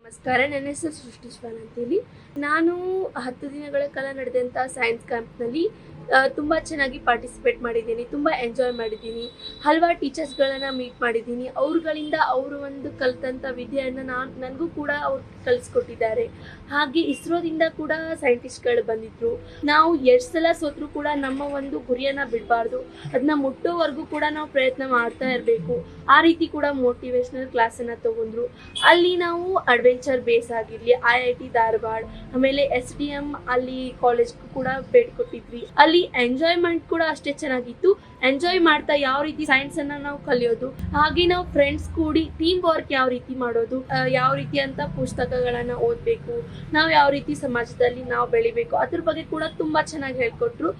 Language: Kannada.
ನಮಸ್ಕಾರ, ನನ್ನ ಹೆಸರು ಸೃಷ್ಟಿಶ್ವರ ಅಂತೇಳಿ. ನಾನು 10 ದಿನಗಳ ಕಾಲ ನಡೆದಂಥ ಸೈನ್ಸ್ ಕ್ಯಾಂಪ್ನಲ್ಲಿ ತುಂಬ ಚೆನ್ನಾಗಿ ಪಾರ್ಟಿಸಿಪೇಟ್ ಮಾಡಿದ್ದೀನಿ. ತುಂಬ ಎಂಜಾಯ್ ಮಾಡಿದ್ದೀನಿ. ಹಲವಾರು ಟೀಚರ್ಸ್ಗಳನ್ನು ಮೀಟ್ ಮಾಡಿದ್ದೀನಿ. ಅವ್ರುಗಳಿಂದ ಅವರು ಒಂದು ಕಲಿತಂಥ ವಿದ್ಯೆಯನ್ನು ನನಗೂ ಕೂಡ ಅವ್ರು ಕಲಿಸ್ಕೊಟ್ಟಿದ್ದಾರೆ. ಹಾಗೆ ಇಸ್ರೋದಿಂದ ಕೂಡ ಸೈಂಟಿಸ್ಟ್ಗಳು ಬಂದಿದ್ದರು. ನಾವು ಎಷ್ಟು ಸಲ ಸೋತ್ರೂ ಕೂಡ ನಮ್ಮ ಒಂದು ಗುರಿಯನ್ನು ಬಿಡಬಾರ್ದು, ಅದನ್ನ ಮುಟ್ಟೋವರೆಗೂ ಕೂಡ ನಾವು ಪ್ರಯತ್ನ ಮಾಡ್ತಾ ಇರಬೇಕು. ಆ ರೀತಿ ಕೂಡ ಮೋಟಿವೇಶ್ನಲ್ ಕ್ಲಾಸನ್ನು ತೊಗೊಂಡ್ರು. ಅಲ್ಲಿ ನಾವು ಅಡ್ವೆಂಚರ್ ಬೇಸ್ ಆಗಿರಲಿ, IIT ಧಾರವಾಡ, ಆಮೇಲೆ SDM ಅಲ್ಲಿ ಕಾಲೇಜ್ಗೂ ಕೂಡ ಭೇಟಿ ಕೊಟ್ಟಿದ್ವಿ. ಅಲ್ಲಿ ಎಂಜಾಯ್ಮೆಂಟ್ ಕೂಡ ಅಷ್ಟೇ ಚೆನ್ನಾಗಿತ್ತು. ಎಂಜಾಯ್ ಮಾಡ್ತಾ ಯಾವ ರೀತಿ ಸೈನ್ಸ್ ಅನ್ನ ನಾವು ಕಲಿಯೋದು, ಹಾಗೆ ನಾವು ಫ್ರೆಂಡ್ಸ್ ಕೂಡಿ ಟೀಮ್ ವರ್ಕ್ ಯಾವ ರೀತಿ ಮಾಡೋದು, ಯಾವ ರೀತಿ ಅಂತ ಪುಸ್ತಕಗಳನ್ನ ಓದಬೇಕು, ನಾವು ಯಾವ ರೀತಿ ಸಮಾಜದಲ್ಲಿ ನಾವು ಬೆಳಿಬೇಕು, ಅದ್ರ ಬಗ್ಗೆ ಕೂಡ ತುಂಬಾ ಚೆನ್ನಾಗಿ ಹೇಳ್ಕೊಟ್ರು.